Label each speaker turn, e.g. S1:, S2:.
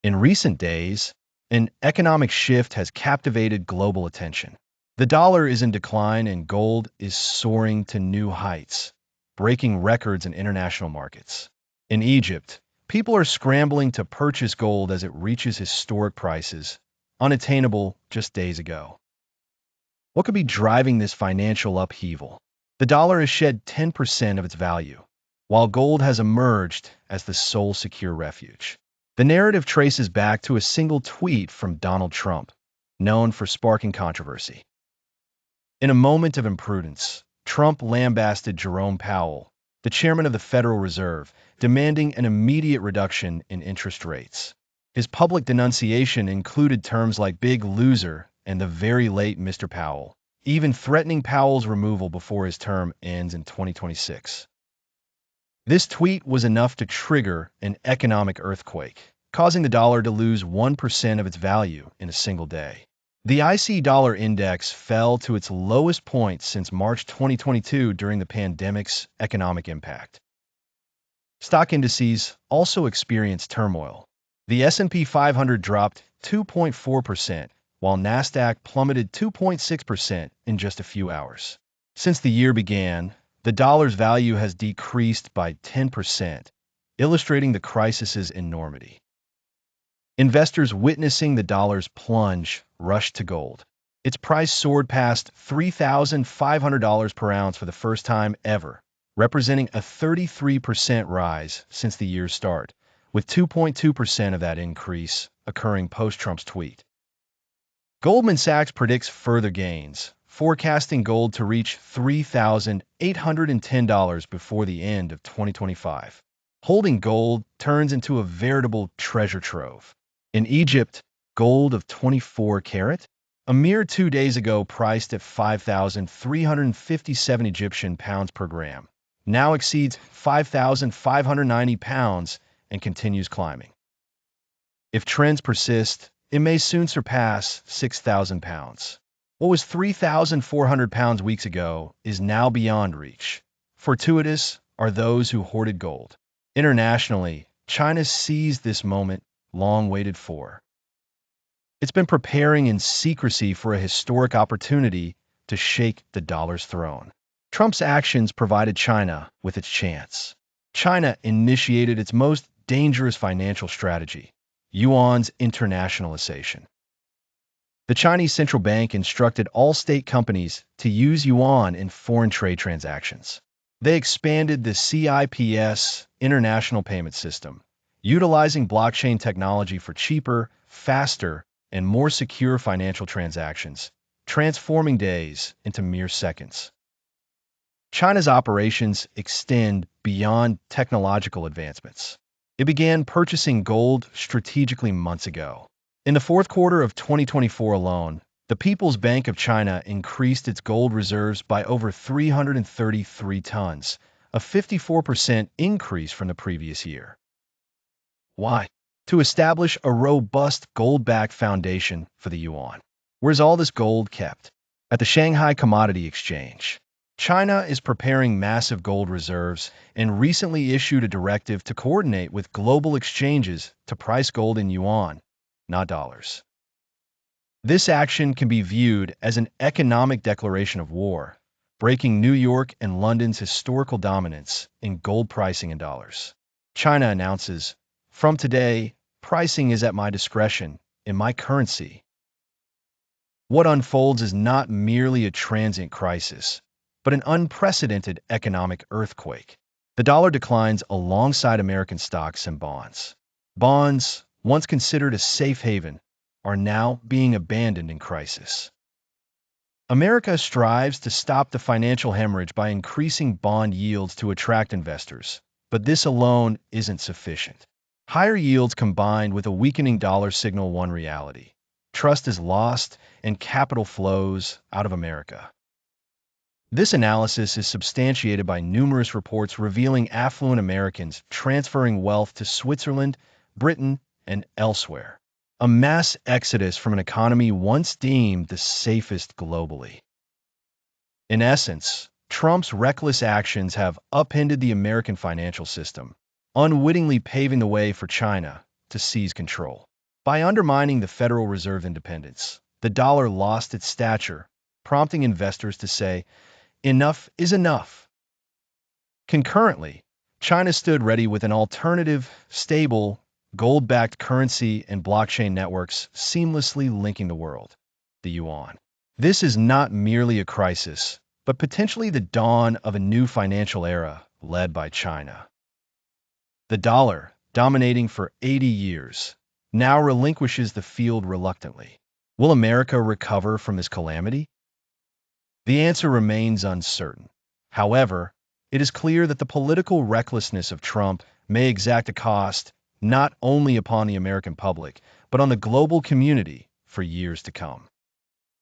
S1: In recent days, an economic shift has captivated global attention. The dollar is in decline and gold is soaring to new heights, breaking records in international markets. In Egypt, people are scrambling to purchase gold as it reaches historic prices, unattainable just days ago. What could be driving this financial upheaval? The dollar has shed 10% of its value, while gold has emerged as the sole secure refuge. The narrative traces back to a single tweet from Donald Trump, known for sparking controversy. In a moment of imprudence, Trump lambasted Jerome Powell, the chairman of the Federal Reserve, demanding an immediate reduction in interest rates. His public denunciation included terms like big loser and the very late Mr. Powell, even threatening Powell's removal before his term ends in 2026. This tweet was enough to trigger an economic earthquake, causing the dollar to lose 1% of its value in a single day. The IC dollar index fell to its lowest point since March 2022 during the pandemic's economic impact. Stock indices also experienced turmoil. The S&P 500 dropped 2.4%, while Nasdaq plummeted 2.6% in just a few hours. Since the year began, the dollar's value has decreased by 10%, illustrating the crisis's enormity. Investors witnessing the dollar's plunge rushed to gold. Its price soared past $3,500 per ounce for the first time ever, representing a 33% rise since the year's start, with 2.2% of that increase occurring post-Trump's tweet. Goldman Sachs predicts further gains, forecasting gold to reach $3,810 before the end of 2025. Holding gold turns into a veritable treasure trove. In Egypt, gold of 24 carat, a mere 2 days ago priced at 5,357 Egyptian pounds per gram, now exceeds 5,590 pounds and continues climbing. If trends persist, it may soon surpass 6,000 pounds. What was 3,400 pounds weeks ago is now beyond reach. Fortuitous are those who hoarded gold. Internationally, China seized this moment long waited for. It's been preparing in secrecy for a historic opportunity to shake the dollar's throne. Trump's actions provided China with its chance. China initiated its most dangerous financial strategy, yuan's internationalization. The Chinese central bank instructed all state companies to use yuan in foreign trade transactions. They expanded the CIPS international payment system, utilizing blockchain technology for cheaper, faster, and more secure financial transactions, transforming days into mere seconds. China's operations extend beyond technological advancements. It began purchasing gold strategically months ago. In the fourth quarter of 2024 alone, the People's Bank of China increased its gold reserves by over 333 tons, a 54% increase from the previous year. Why? To establish a robust gold-backed foundation for the yuan. Where's all this gold kept? At the Shanghai Commodity Exchange. China is preparing massive gold reserves and recently issued a directive to coordinate with global exchanges to price gold in yuan, not dollars. This action can be viewed as an economic declaration of war, breaking New York and London's historical dominance in gold pricing in dollars. China announces, "From today, pricing is at my discretion, in my currency." What unfolds is not merely a transient crisis, but an unprecedented economic earthquake. The dollar declines alongside American stocks and bonds. Bonds, once considered a safe haven, are now being abandoned in crisis. America strives to stop the financial hemorrhage by increasing bond yields to attract investors, but this alone isn't sufficient. Higher yields combined with a weakening dollar signal one reality: trust is lost and capital flows out of America. This analysis is substantiated by numerous reports revealing affluent Americans transferring wealth to Switzerland, Britain, and elsewhere. A mass exodus from an economy once deemed the safest globally. In essence, Trump's reckless actions have upended the American financial system, unwittingly paving the way for China to seize control. By undermining the Federal Reserve independence, the dollar lost its stature, prompting investors to say, enough is enough. Concurrently, China stood ready with an alternative, stable, gold-backed currency and blockchain networks seamlessly linking the world, the yuan. This is not merely a crisis, but potentially the dawn of a new financial era led by China. The dollar, dominating for 80 years, now relinquishes the field reluctantly. Will America recover from this calamity? The answer remains uncertain. However, it is clear that the political recklessness of Trump may exact a cost not only upon the American public, but on the global community for years to come.